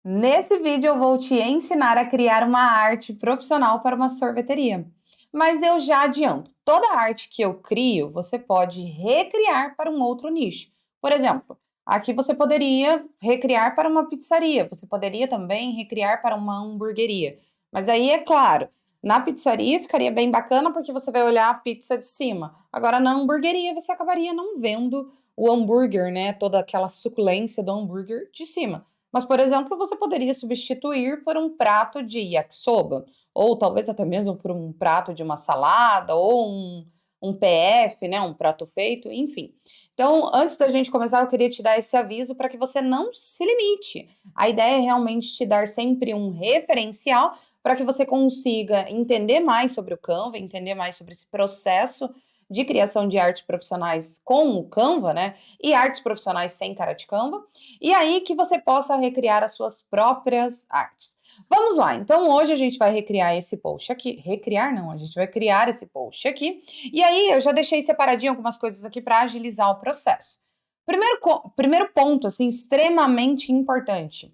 Nesse vídeo eu vou te ensinar a criar uma arte profissional para uma sorveteria. Mas eu já adianto, toda arte que eu crio, você pode recriar para um outro nicho. Por exemplo, aqui você poderia recriar para uma pizzaria, você poderia também recriar para uma hamburgueria. Mas aí, é claro, na pizzaria ficaria bem bacana porque você vai olhar a pizza de cima. Agora, na hamburgueria, você acabaria não vendo o hambúrguer, né? Toda aquela suculência do hambúrguer de cima. Mas, por exemplo, você poderia substituir por um prato de yakisoba, ou talvez até mesmo por um prato de uma salada, ou um PF, né, um prato feito, enfim. Então, antes da gente começar, eu queria te dar esse aviso para que você não se limite. A ideia é realmente te dar sempre um referencial para que você consiga entender mais sobre o Canva, entender mais sobre esse processo de criação de artes profissionais com o Canva, né? E artes profissionais sem cara de Canva. E aí que você possa recriar as suas próprias artes. Vamos lá, então hoje a gente vai recriar esse post aqui. Recriar não, a gente vai criar esse post aqui. E aí eu já deixei separadinho algumas coisas aqui para agilizar o processo. Primeiro ponto, assim, extremamente importante.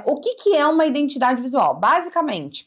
O que é uma identidade visual? Basicamente,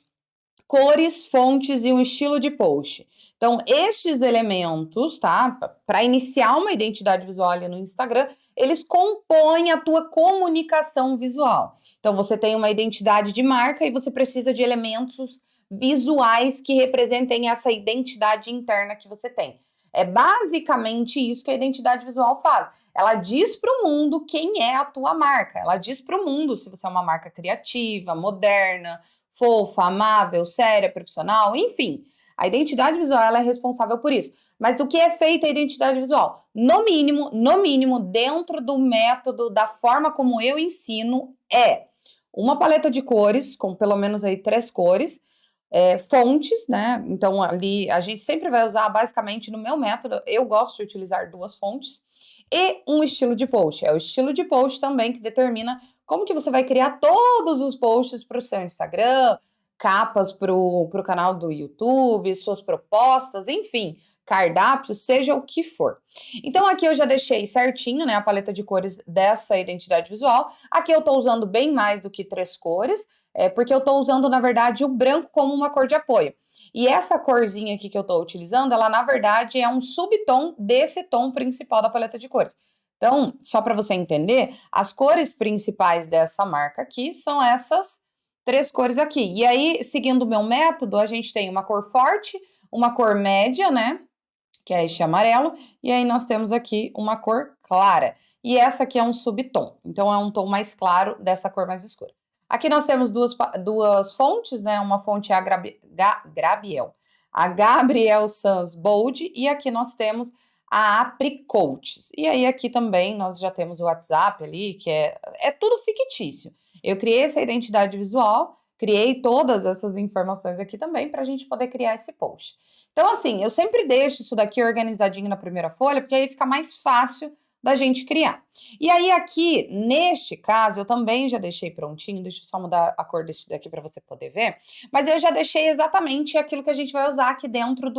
cores, fontes e um estilo de post. Então, estes elementos, tá? Para iniciar uma identidade visual ali no Instagram, eles compõem a tua comunicação visual. Então, você tem uma identidade de marca e você precisa de elementos visuais que representem essa identidade interna que você tem. É basicamente isso que a identidade visual faz. Ela diz para o mundo quem é a tua marca. Ela diz para o mundo se você é uma marca criativa, moderna, fofa, amável, séria, profissional, enfim. A identidade visual ela é responsável por isso. Mas do que é feita a identidade visual? No mínimo, dentro do método, da forma como eu ensino, é uma paleta de cores, com pelo menos aí 3 cores, fontes, né? Então, ali a gente sempre vai usar, basicamente, no meu método, eu gosto de utilizar 2 fontes, e um estilo de post. É o estilo de post também que determina como que você vai criar todos os posts para o seu Instagram, capas para o canal do YouTube, suas propostas, enfim, cardápio, seja o que for. Então aqui eu já deixei certinho, né, a paleta de cores dessa identidade visual. Aqui eu estou usando bem mais do que 3 cores, porque eu estou usando, na verdade, o branco como uma cor de apoio. E essa corzinha aqui que eu estou utilizando, ela na verdade é um subtom desse tom principal da paleta de cores. Então, só para você entender, as cores principais dessa marca aqui são essas 3 cores aqui. E aí, seguindo o meu método, a gente tem uma cor forte, uma cor média, né? Que é este amarelo, e aí nós temos aqui uma cor clara. E essa aqui é um subtom, então é um tom mais claro dessa cor mais escura. Aqui nós temos duas fontes, né? Uma fonte é a Gabriel Sans Bold, e aqui nós temos a Apricotes. E aí aqui também nós já temos o WhatsApp ali, que é tudo fictício. Eu criei essa identidade visual, criei todas essas informações aqui também para a gente poder criar esse post. Então, assim, eu sempre deixo isso daqui organizadinho na primeira folha, porque aí fica mais fácil da gente criar. E aí, aqui, neste caso, eu também já deixei prontinho, deixa eu só mudar a cor desse daqui para você poder ver, mas eu já deixei exatamente aquilo que a gente vai usar aqui dentro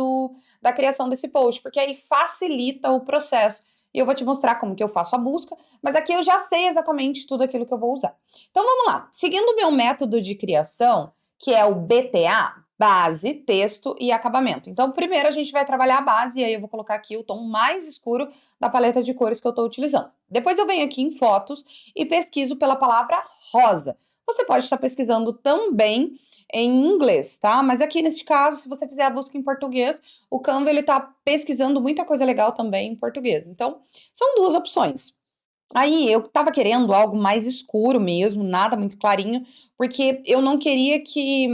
da criação desse post, porque aí facilita o processo. E eu vou te mostrar como que eu faço a busca, mas aqui eu já sei exatamente tudo aquilo que eu vou usar. Então, vamos lá. Seguindo o meu método de criação, que é o BTA, base, texto e acabamento. Então, primeiro a gente vai trabalhar a base, e aí eu vou colocar aqui o tom mais escuro da paleta de cores que eu estou utilizando. Depois eu venho aqui em fotos e pesquiso pela palavra rosa. Você pode estar pesquisando também em inglês, tá? Mas aqui neste caso, se você fizer a busca em português, o Canva ele tá pesquisando muita coisa legal também em português. Então, são 2 opções. Aí eu estava querendo algo mais escuro mesmo, nada muito clarinho, porque eu não queria que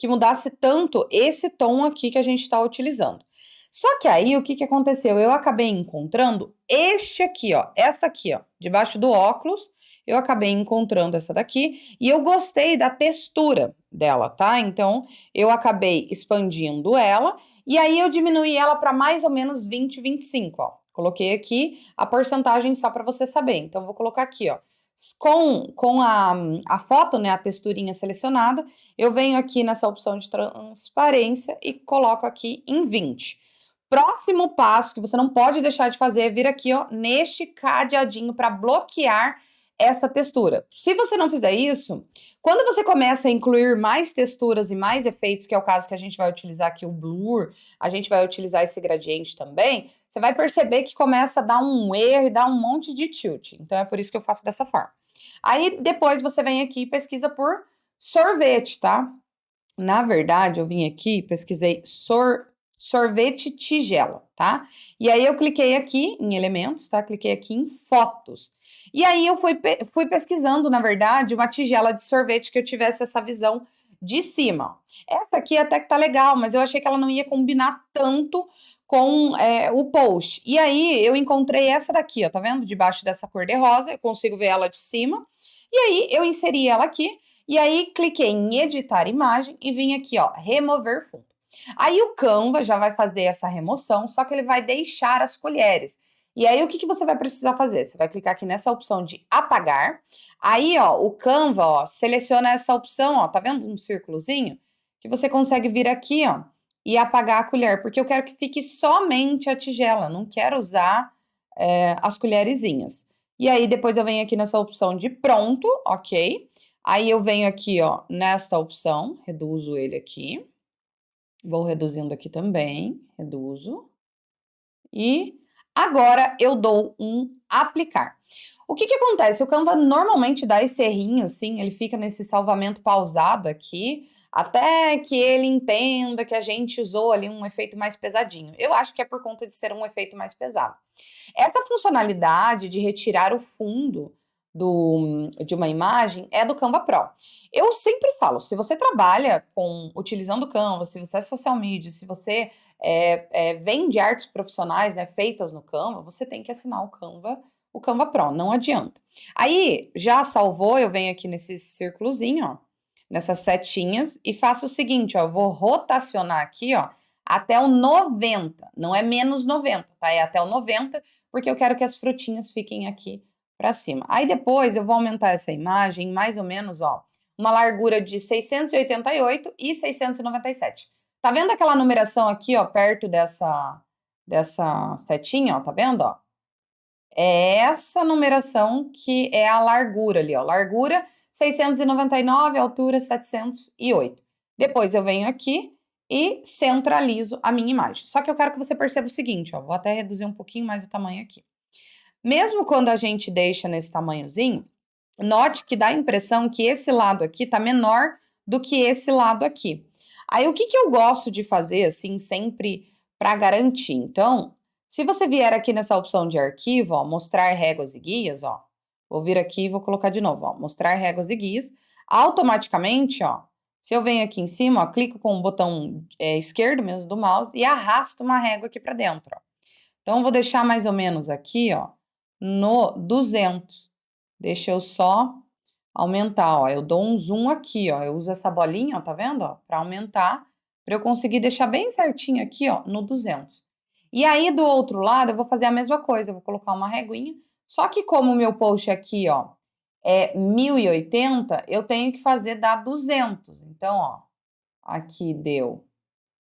mudasse tanto esse tom aqui que a gente está utilizando. Só que aí o que aconteceu? Eu acabei encontrando este aqui, ó, esta aqui, ó, debaixo do óculos, eu acabei encontrando essa daqui e eu gostei da textura dela, tá? Então eu acabei expandindo ela e aí eu diminuí ela para mais ou menos 20, 25, ó. Coloquei aqui a porcentagem só para você saber. Então, vou colocar aqui, ó. Com a foto, né, a texturinha selecionada, eu venho aqui nessa opção de transparência e coloco aqui em 20. Próximo passo que você não pode deixar de fazer é vir aqui, ó, neste cadeadinho para bloquear essa textura. Se você não fizer isso, quando você começa a incluir mais texturas e mais efeitos, que é o caso que a gente vai utilizar aqui o blur, a gente vai utilizar esse gradiente também, você vai perceber que começa a dar um erro e dar um monte de tilt. Então é por isso que eu faço dessa forma. Aí depois você vem aqui e pesquisa por sorvete, tá? Na verdade, eu vim aqui e pesquisei sorvete tigela, tá? E aí eu cliquei aqui em elementos, tá? Cliquei aqui em fotos. E aí eu fui pesquisando, na verdade, uma tigela de sorvete que eu tivesse essa visão de cima. Essa aqui até que tá legal, mas eu achei que ela não ia combinar tanto com o post. E aí eu encontrei essa daqui, ó, tá vendo? Debaixo dessa cor de rosa, eu consigo ver ela de cima. E aí eu inseri ela aqui. E aí, cliquei em editar imagem e vim aqui, ó, remover fundo. Aí o Canva já vai fazer essa remoção, só que ele vai deixar as colheres. E aí, o que você vai precisar fazer? Você vai clicar aqui nessa opção de apagar. Aí, ó, o Canva, ó, seleciona essa opção, ó, tá vendo um círculozinho? Que você consegue vir aqui, ó, e apagar a colher, porque eu quero que fique somente a tigela, não quero usar as colherzinhas. E aí, depois eu venho aqui nessa opção de pronto, ok? Aí eu venho aqui, ó, nesta opção, reduzo ele aqui. Vou reduzindo aqui também, reduzo. E agora eu dou um aplicar. O que acontece? O Canva normalmente dá esse errinho, assim, ele fica nesse salvamento pausado aqui, até que ele entenda que a gente usou ali um efeito mais pesadinho. Eu acho que é por conta de ser um efeito mais pesado. Essa funcionalidade de retirar o fundo de uma imagem é do Canva Pro. Eu sempre falo, se você trabalha utilizando o Canva, se você é social media, se você vende artes profissionais, né, feitas no Canva, você tem que assinar o Canva Pro, não adianta. Aí, já salvou, eu venho aqui nesse círculozinho, ó, nessas setinhas, e faço o seguinte, ó, eu vou rotacionar aqui, ó, até o 90, não é menos 90, tá? É até o 90, porque eu quero que as frutinhas fiquem aqui para cima. Aí depois eu vou aumentar essa imagem mais ou menos, ó, uma largura de 688 e 697. Tá vendo aquela numeração aqui, ó, perto dessa setinha, ó, tá vendo, ó? É essa numeração que é a largura ali, ó, largura 699, altura 708. Depois eu venho aqui e centralizo a minha imagem. Só que eu quero que você perceba o seguinte, ó, vou até reduzir um pouquinho mais o tamanho aqui. Mesmo quando a gente deixa nesse tamanhozinho, note que dá a impressão que esse lado aqui tá menor do que esse lado aqui. Aí, o que eu gosto de fazer, assim, sempre para garantir? Então, se você vier aqui nessa opção de arquivo, ó, mostrar réguas e guias, ó, vou vir aqui e vou colocar de novo, ó, mostrar réguas e guias, automaticamente, ó, se eu venho aqui em cima, ó, clico com o botão esquerdo mesmo do mouse e arrasto uma régua aqui para dentro, ó. Então, eu vou deixar mais ou menos aqui, ó, no 200. Deixa eu só aumentar, ó. Eu dou um zoom aqui, ó. Eu uso essa bolinha, ó, tá vendo, ó, para aumentar, para eu conseguir deixar bem certinho aqui, ó, no 200. E aí, do outro lado, eu vou fazer a mesma coisa. Eu vou colocar uma reguinha. Só que como o meu post aqui, ó, é 1080, eu tenho que fazer dar 200. Então, ó, aqui deu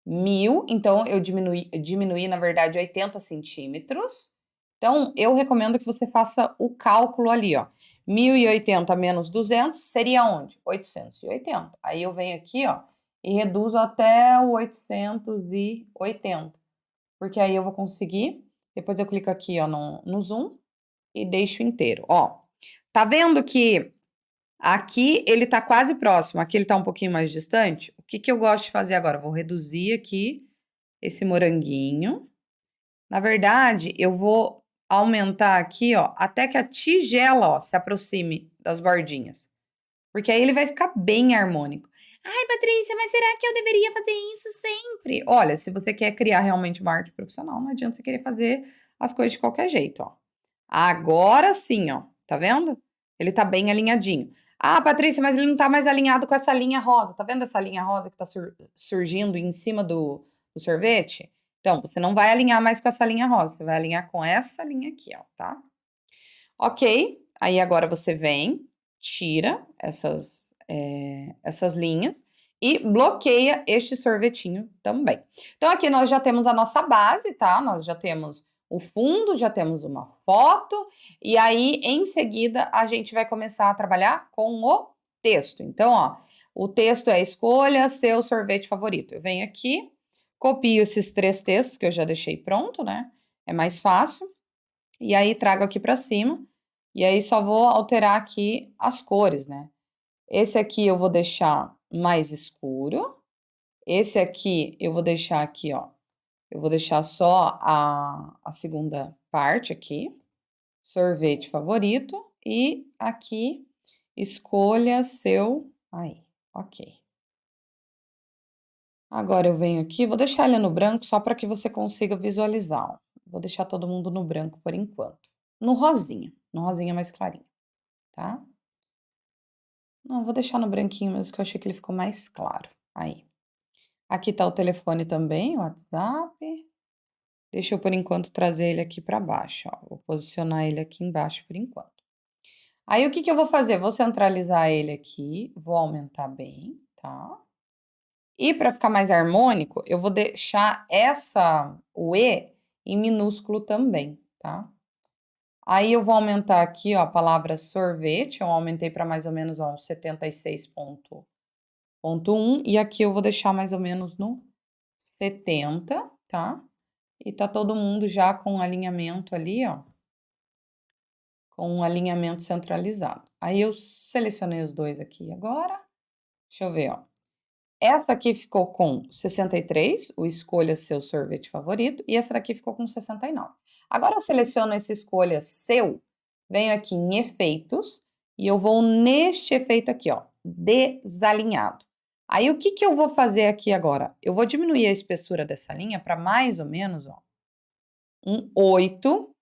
1000, então eu diminuí, na verdade, 80 centímetros. Então, eu recomendo que você faça o cálculo ali, ó. 1080 menos 200 seria onde? 880. Aí eu venho aqui, ó, e reduzo até o 880. Porque aí eu vou conseguir. Depois eu clico aqui, ó, no zoom e deixo inteiro. Ó, tá vendo que aqui ele tá quase próximo, aqui ele tá um pouquinho mais distante? O que eu gosto de fazer agora? Eu vou reduzir aqui esse moranguinho. Na verdade, eu vou aumentar aqui, ó, até que a tigela, ó, se aproxime das bordinhas. Porque aí ele vai ficar bem harmônico. Ai, Patrícia, mas será que eu deveria fazer isso sempre? Olha, se você quer criar realmente uma arte profissional, não adianta você querer fazer as coisas de qualquer jeito, ó. Agora sim, ó, tá vendo? Ele tá bem alinhadinho. Ah, Patrícia, mas ele não tá mais alinhado com essa linha rosa. Tá vendo essa linha rosa que tá surgindo em cima do sorvete? Então, você não vai alinhar mais com essa linha rosa, você vai alinhar com essa linha aqui, ó, tá? Ok, aí agora você vem, tira essas linhas e bloqueia este sorvetinho também. Então, aqui nós já temos a nossa base, tá? Nós já temos o fundo, já temos uma foto, e aí, em seguida, a gente vai começar a trabalhar com o texto. Então, ó, o texto é escolha seu sorvete favorito. Eu venho aqui, copio esses 3 textos que eu já deixei pronto, né? É mais fácil. E aí, trago aqui para cima, e aí só vou alterar aqui as cores, né? Esse aqui eu vou deixar mais escuro. Esse aqui eu vou deixar aqui, ó. Eu vou deixar só a segunda parte aqui. Sorvete favorito. E aqui, escolha seu. Aí, ok. Agora eu venho aqui, vou deixar ele no branco só para que você consiga visualizar, ó. Vou deixar todo mundo no branco por enquanto. No rosinha mais clarinho, tá? Não, vou deixar no branquinho mesmo, que eu achei que ele ficou mais claro. Aí. Aqui tá o telefone também, o WhatsApp. Deixa eu, por enquanto, trazer ele aqui para baixo, ó. Vou posicionar ele aqui embaixo por enquanto. Aí, o que que eu vou fazer? Vou centralizar ele aqui, vou aumentar bem, tá? E para ficar mais harmônico, eu vou deixar o E em minúsculo também, tá? Aí eu vou aumentar aqui, ó, a palavra sorvete, eu aumentei para mais ou menos, ó, uns 76,1 e aqui eu vou deixar mais ou menos no 70, tá? E tá todo mundo já com um alinhamento ali, ó, com um alinhamento centralizado. Aí eu selecionei os dois aqui agora. Deixa eu ver, ó. Essa aqui ficou com 63, o escolha seu sorvete favorito, e essa daqui ficou com 69. Agora eu seleciono esse escolha seu, venho aqui em efeitos, e eu vou neste efeito aqui, ó, desalinhado. Aí o que que eu vou fazer aqui agora? Eu vou diminuir a espessura dessa linha para mais ou menos, ó, um 8.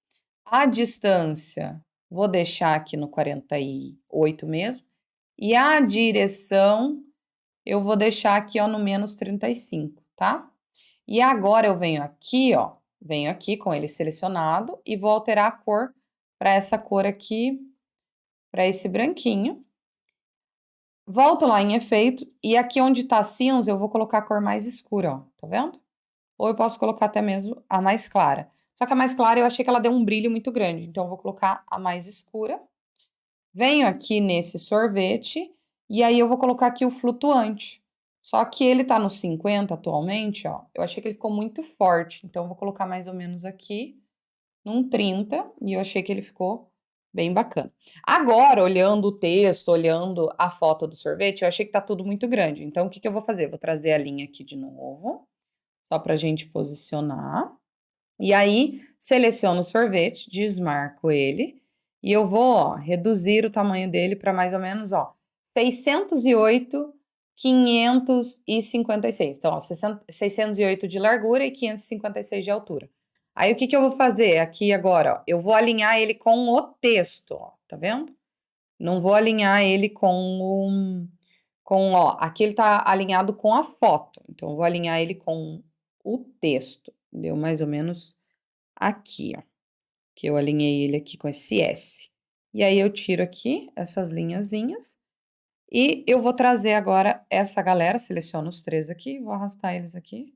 A distância, vou deixar aqui no 48 mesmo, e a direção eu vou deixar aqui, ó, no menos 35, tá? E agora eu venho aqui, ó, venho aqui com ele selecionado e vou alterar a cor para essa cor aqui, para esse branquinho. Volto lá em efeito e aqui onde tá cinza eu vou colocar a cor mais escura, ó, tá vendo? Ou eu posso colocar até mesmo a mais clara. Só que a mais clara eu achei que ela deu um brilho muito grande, então eu vou colocar a mais escura. Venho aqui nesse sorvete e aí eu vou colocar aqui o flutuante. Só que ele tá no 50 atualmente, ó. Eu achei que ele ficou muito forte, então eu vou colocar mais ou menos aqui num 30 e eu achei que ele ficou bem bacana. Agora, olhando o texto, olhando a foto do sorvete, eu achei que tá tudo muito grande. Então, o que que eu vou fazer? Vou trazer a linha aqui de novo, só pra gente posicionar. E aí, seleciono o sorvete, desmarco ele e eu vou, ó, reduzir o tamanho dele para mais ou menos, ó, 608, 556. Então, ó, 608 de largura e 556 de altura. Aí, o que que eu vou fazer aqui agora, ó? Eu vou alinhar ele com o texto, ó, tá vendo? Não vou alinhar ele ó, aqui ele tá alinhado com a foto. Então, eu vou alinhar ele com o texto. Deu mais ou menos aqui, ó, que eu alinhei ele aqui com esse S. E aí eu tiro aqui essas linhazinhas e eu vou trazer agora essa galera, seleciono os 3 aqui, vou arrastar eles aqui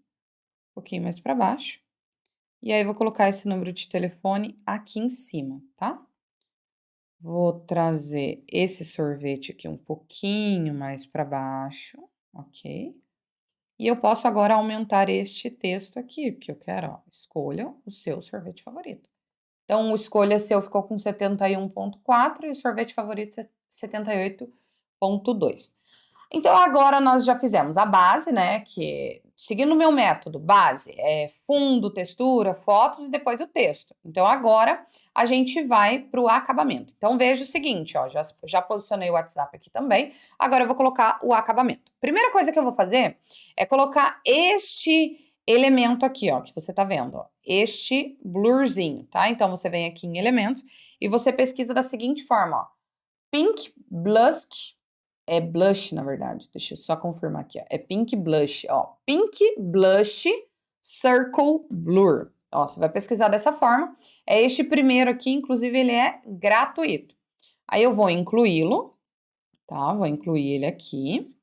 um pouquinho mais para baixo. E aí vou colocar esse número de telefone aqui em cima, tá? Vou trazer esse sorvete aqui um pouquinho mais para baixo, ok? E eu posso agora aumentar este texto aqui, porque eu quero, ó, escolha o seu sorvete favorito. Então, o escolha seu ficou com 71,4 e o sorvete favorito 78,2. Então, agora nós já fizemos a base, né? Que, seguindo o meu método, base é fundo, textura, fotos e depois o texto. Então, agora a gente vai para o acabamento. Então, veja o seguinte, ó, já posicionei o WhatsApp aqui também. Agora eu vou colocar o acabamento. Primeira coisa que eu vou fazer é colocar este elemento aqui, ó, que você tá vendo, ó, este blurzinho, tá? Então, você vem aqui em elementos e você pesquisa da seguinte forma, ó, Pink Blush, é blush, na verdade, deixa eu só confirmar aqui, ó, é Pink Blush, ó, Pink Blush Circle Blur, ó, você vai pesquisar dessa forma, é este primeiro aqui, inclusive ele é gratuito. Aí eu vou incluí-lo, tá? Vou incluir ele aqui,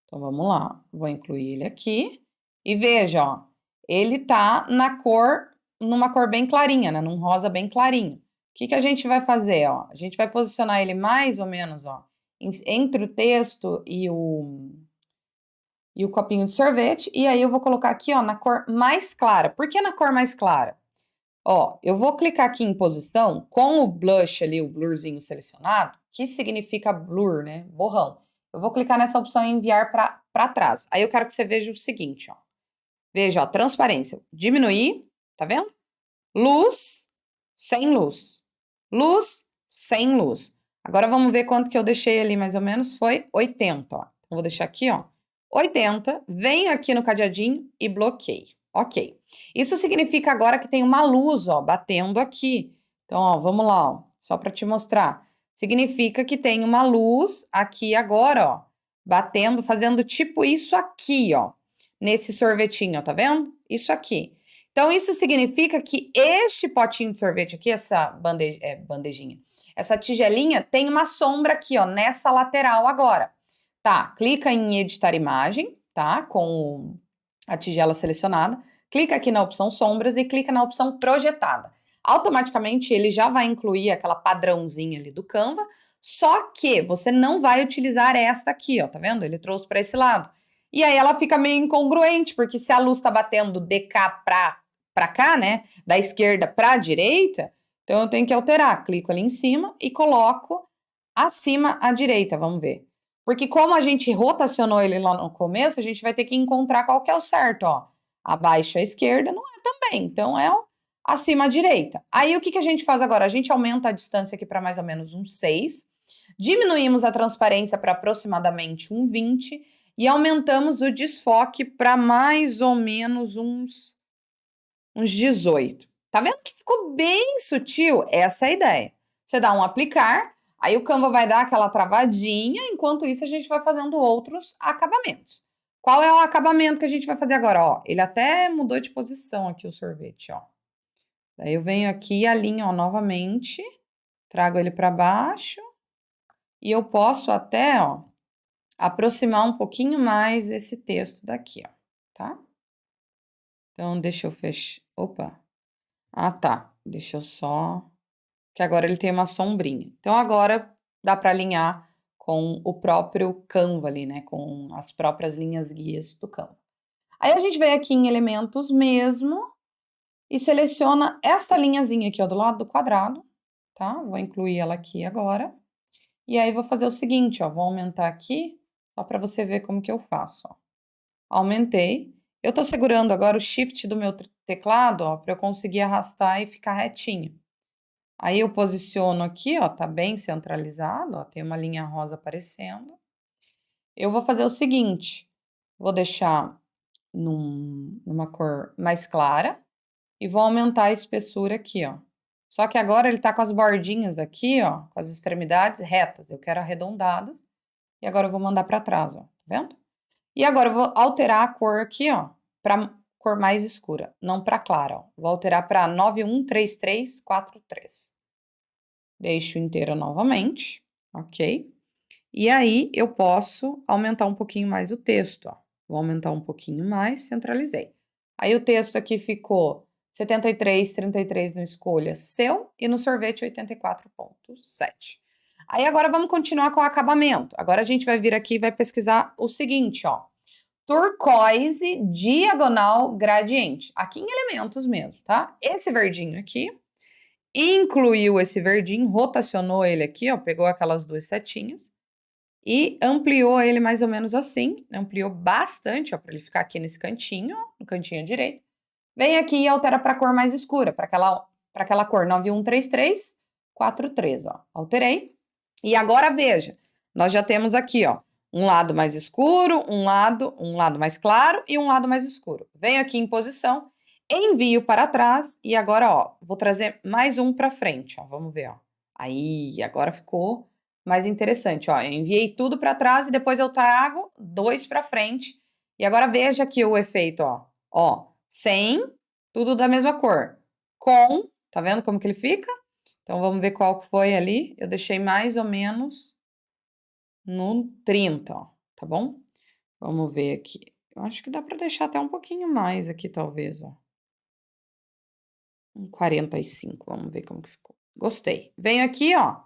então vamos lá, vou incluir ele aqui, e veja, ó, ele tá na cor numa cor bem clarinha, né? Num rosa bem clarinho. O que que a gente vai fazer, ó? A gente vai posicionar ele mais ou menos, ó, entre o texto e o copinho de sorvete. E aí eu vou colocar aqui, ó, na cor mais clara. Por que na cor mais clara? Ó, eu vou clicar aqui em posição com o blush ali, o blurzinho selecionado, que significa blur, né? Borrão. Eu vou clicar nessa opção e enviar para trás. Aí eu quero que você veja o seguinte, ó. Veja, ó, transparência. Diminuir, tá vendo? Luz, sem luz. Luz, sem luz. Agora vamos ver quanto que eu deixei ali, mais ou menos, foi 80, ó. Então, vou deixar aqui, ó, 80. Venho aqui no cadeadinho e bloqueio. Ok. Isso significa agora que tem uma luz, ó, batendo aqui. Então, ó, vamos lá, ó, só para te mostrar. Significa que tem uma luz aqui agora, ó, batendo, fazendo tipo isso aqui, ó, nesse sorvetinho, ó, tá vendo? Isso aqui. Então, isso significa que este potinho de sorvete aqui, essa bandejinha, essa tigelinha, tem uma sombra aqui, ó, nessa lateral agora. Tá, clica em editar imagem, tá? Com a tigela selecionada. Clica aqui na opção sombras e clica na opção projetada. Automaticamente ele já vai incluir aquela padrãozinha ali do Canva, só que você não vai utilizar esta aqui, ó, tá vendo? Ele trouxe para esse lado. E aí ela fica meio incongruente, porque se a luz tá batendo de cá para cá, né, da esquerda para a direita, então eu tenho que alterar. Clico ali em cima e coloco acima à direita, vamos ver. Porque como a gente rotacionou ele lá no começo, a gente vai ter que encontrar qual que é o certo, ó. Abaixo à esquerda não é também, então é o acima à direita. Aí o que que a gente faz agora? A gente aumenta a distância aqui para mais ou menos uns 6, diminuímos a transparência para aproximadamente um 20 e aumentamos o desfoque para mais ou menos uns 18. Tá vendo que ficou bem sutil? Essa é a ideia. Você dá um aplicar, aí o Canva vai dar aquela travadinha, enquanto isso a gente vai fazendo outros acabamentos. Qual é o acabamento que a gente vai fazer agora? Ó, ele até mudou de posição aqui o sorvete, ó. Daí eu venho aqui e alinho, ó, novamente, trago ele para baixo e eu posso até, ó, aproximar um pouquinho mais esse texto daqui, ó, tá? Então, deixa eu fechar. Opa! Ah, tá. Deixa eu só. Que agora ele tem uma sombrinha. Então, agora dá para alinhar com o próprio Canva ali, né? Com as próprias linhas guias do Canva. Aí a gente vem aqui em elementos mesmo e seleciona esta linhazinha aqui, ó, do lado do quadrado, tá? Vou incluir ela aqui agora. E aí vou fazer o seguinte, ó, vou aumentar aqui, só para você ver como que eu faço, ó. Aumentei. Eu tô segurando agora o shift do meu teclado, ó, para eu conseguir arrastar e ficar retinho. Aí eu posiciono aqui, ó, tá bem centralizado, ó, tem uma linha rosa aparecendo. Eu vou fazer o seguinte, vou deixar numa cor mais clara e vou aumentar a espessura aqui, ó. Só que agora ele tá com as bordinhas aqui, ó, com as extremidades retas. Eu quero arredondadas. E agora eu vou mandar para trás, ó, tá vendo? E agora eu vou alterar a cor aqui, ó, para cor mais escura, não para clara, ó. Vou alterar para 913343. Deixo inteira novamente, ok? E aí eu posso aumentar um pouquinho mais o texto, ó. Vou aumentar um pouquinho mais, centralizei. Aí o texto aqui ficou 73,33 no escolha seu e no sorvete 84,7. Aí agora vamos continuar com o acabamento. Agora a gente vai vir aqui e vai pesquisar o seguinte, ó. Turquoise diagonal gradiente. Aqui em elementos mesmo, tá? Esse verdinho aqui. Incluiu esse verdinho, rotacionou ele aqui, ó, pegou aquelas duas setinhas e ampliou ele mais ou menos assim, ampliou bastante, ó, para ele ficar aqui nesse cantinho, ó, no cantinho direito. Vem aqui e altera para a cor mais escura, para aquela cor 913343, ó. Alterei. E agora veja, nós já temos aqui, ó, um lado mais escuro, um lado mais claro e um lado mais escuro. Venho aqui em posição, envio para trás e agora, ó, vou trazer mais um para frente, ó. Vamos ver, ó. Aí, agora ficou mais interessante, ó. Eu enviei tudo para trás e depois eu trago dois para frente. E agora veja aqui o efeito, ó. Ó, sem, tudo da mesma cor. Com, tá vendo como que ele fica? Então, vamos ver qual que foi ali. Eu deixei mais ou menos no 30, ó, tá bom? Vamos ver aqui. Eu acho que dá para deixar até um pouquinho mais aqui, talvez, ó. 45, vamos ver como que ficou. Gostei. Venho aqui, ó,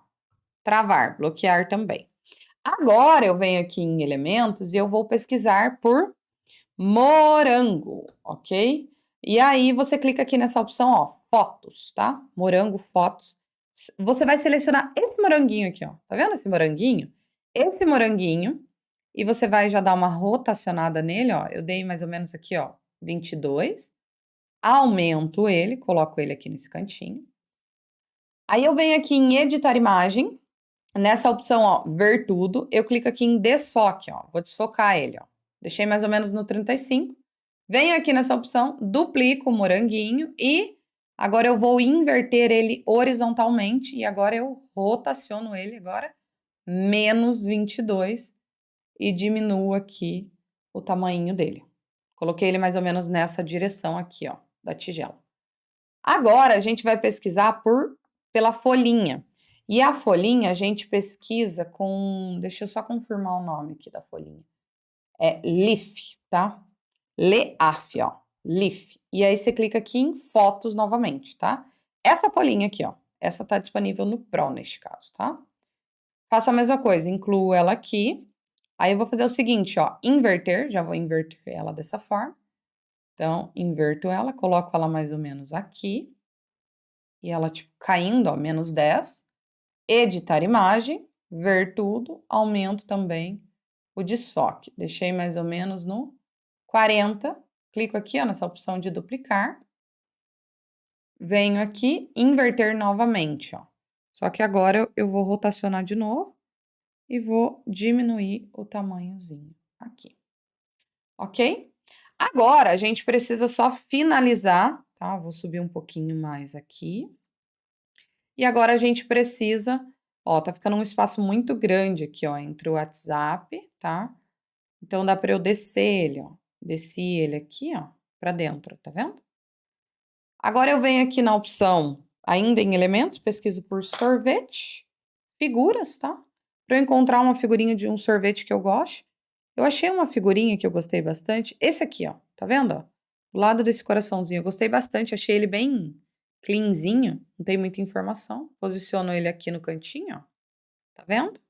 travar, bloquear também. Agora eu venho aqui em elementos e eu vou pesquisar por morango, ok? E aí você clica aqui nessa opção, ó, fotos, tá? Morango, fotos. Você vai selecionar esse moranguinho aqui, ó. Tá vendo esse moranguinho? Esse moranguinho. E você vai já dar uma rotacionada nele, ó. Eu dei mais ou menos aqui, ó, 22. Aumento ele, coloco ele aqui nesse cantinho. Aí eu venho aqui em editar imagem. Nessa opção, ó, ver tudo, eu clico aqui em desfoque, ó. Vou desfocar ele, ó. Deixei mais ou menos no 35. Venho aqui nessa opção, duplico o moranguinho e agora eu vou inverter ele horizontalmente e agora eu rotaciono ele agora menos 22 e diminuo aqui o tamanho dele. Coloquei ele mais ou menos nessa direção aqui, ó, da tigela. Agora a gente vai pesquisar pela folhinha. E a folhinha a gente pesquisa com, deixa eu só confirmar o nome aqui da folhinha. É Leaf, tá? Leaf, ó. Leaf. E aí você clica aqui em fotos novamente, tá? Essa folhinha aqui, ó. Essa tá disponível no Pro neste caso, tá? Faço a mesma coisa, incluo ela aqui. Aí eu vou fazer o seguinte, ó, inverter, já vou inverter ela dessa forma. Então, inverto ela, coloco ela mais ou menos aqui. E ela, tipo, caindo, ó, menos 10. Editar imagem, ver tudo, aumento também o desfoque. Deixei mais ou menos no 40. Clico aqui, ó, nessa opção de duplicar. Venho aqui, inverter novamente, ó. Só que agora eu vou rotacionar de novo e vou diminuir o tamanhozinho aqui. Ok? Agora, a gente precisa só finalizar, tá? Vou subir um pouquinho mais aqui. E agora a gente precisa, ó, tá ficando um espaço muito grande aqui, ó, entre o WhatsApp, tá? Então dá para eu descer ele, ó. Desci ele aqui, ó, para dentro, tá vendo? Agora eu venho aqui na opção, ainda em elementos, pesquiso por sorvete, figuras, tá? Para eu encontrar uma figurinha de um sorvete que eu gosto. Eu achei uma figurinha que eu gostei bastante. Esse aqui, ó, tá vendo, ó? Do lado desse coraçãozinho, eu gostei bastante, achei ele bem cleanzinho, não tem muita informação. Posiciono ele aqui no cantinho, ó. Tá vendo?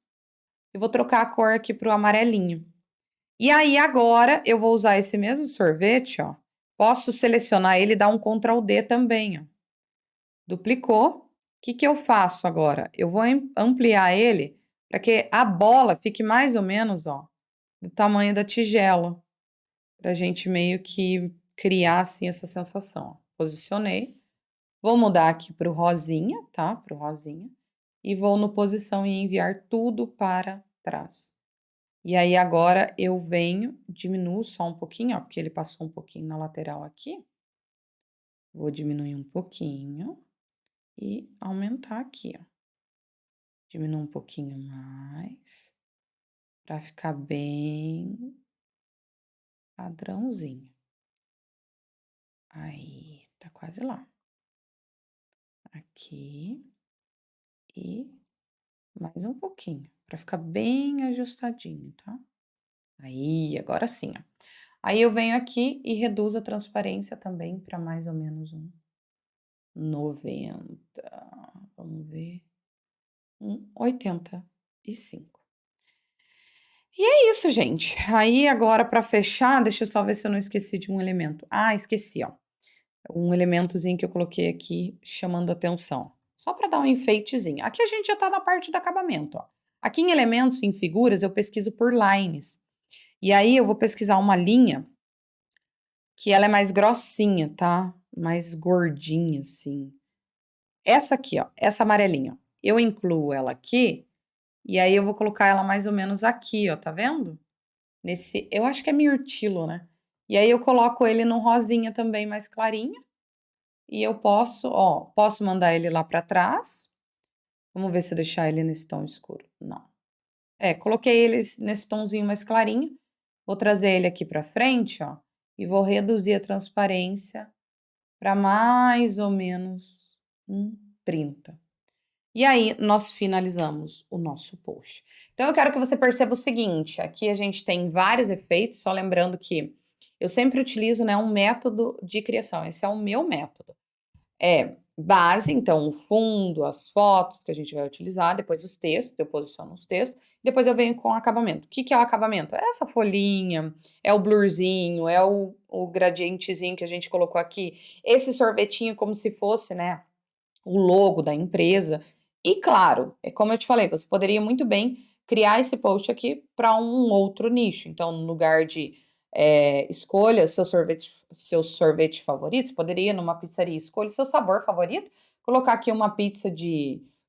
Eu vou trocar a cor aqui pro amarelinho. E aí agora eu vou usar esse mesmo sorvete, ó. Posso selecionar ele e dar um Ctrl D também, ó. Duplicou. O que que eu faço agora? Eu vou ampliar ele para que a bola fique mais ou menos, ó, do tamanho da tigela, pra gente meio que criar assim essa sensação, ó. Posicionei. Vou mudar aqui para o rosinha, tá? Para o rosinha. E vou no posição e enviar tudo para trás. E aí agora eu venho, diminuo só um pouquinho, ó, porque ele passou um pouquinho na lateral aqui. Vou diminuir um pouquinho e aumentar aqui, ó. Diminuo um pouquinho mais para ficar bem padrãozinho. Aí, tá quase lá. Aqui e mais um pouquinho, para ficar bem ajustadinho, tá? Aí, agora sim, ó. Aí eu venho aqui e reduzo a transparência também para mais ou menos um 90. Vamos ver. 85. E é isso, gente. Aí agora para fechar, deixa eu só ver se eu não esqueci de um elemento. Ah, esqueci, ó. Um elementozinho que eu coloquei aqui chamando atenção. Só para dar um enfeitezinho. Aqui a gente já tá na parte do acabamento, ó. Aqui em elementos, em figuras, eu pesquiso por lines. E aí eu vou pesquisar uma linha que ela é mais grossinha, tá? Mais gordinha, assim. Essa aqui, ó, essa amarelinha, ó. Eu incluo ela aqui e aí eu vou colocar ela mais ou menos aqui, ó, tá vendo? Nesse, eu acho que é mirtilo, né? E aí eu coloco ele no rosinha também mais clarinho. E eu posso, ó, posso mandar ele lá pra trás. Vamos ver se eu deixar ele nesse tom escuro. Não. É, coloquei ele nesse tomzinho mais clarinho. Vou trazer ele aqui pra frente, ó, e vou reduzir a transparência para mais ou menos 30. E aí, nós finalizamos o nosso post. Então, eu quero que você perceba o seguinte: aqui a gente tem vários efeitos, só lembrando que eu sempre utilizo, né, um método de criação. Esse é o meu método. É base, então o fundo, as fotos que a gente vai utilizar, depois os textos, eu posiciono os textos, depois eu venho com o acabamento. O que que é o acabamento? É essa folhinha, é o blurzinho, é o gradientezinho que a gente colocou aqui, esse sorvetinho como se fosse, né, o logo da empresa. E claro, é como eu te falei, você poderia muito bem criar esse post aqui para um outro nicho. Então, no lugar de escolha seus sorvetes favoritos, poderia ir numa pizzaria, escolha o seu sabor favorito, colocar aqui uma pizza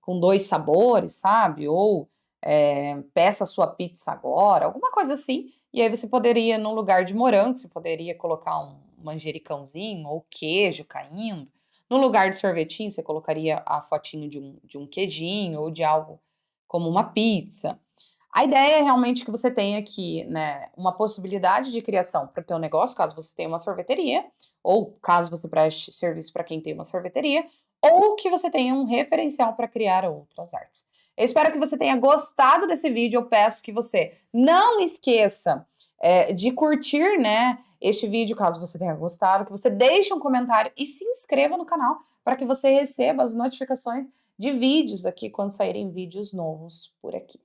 com 2 sabores, sabe? Ou peça a sua pizza agora, alguma coisa assim. E aí você poderia, no lugar de morango, você poderia colocar um manjericãozinho ou queijo caindo. No lugar de sorvetinho, você colocaria a fotinho de um queijinho ou de algo como uma pizza. A ideia é realmente que você tenha aqui, né, uma possibilidade de criação para o teu negócio, caso você tenha uma sorveteria, ou caso você preste serviço para quem tem uma sorveteria, ou que você tenha um referencial para criar outras artes. Eu espero que você tenha gostado desse vídeo. Eu peço que você não esqueça de curtir, né, este vídeo, caso você tenha gostado, que você deixe um comentário e se inscreva no canal para que você receba as notificações de vídeos aqui quando saírem vídeos novos por aqui.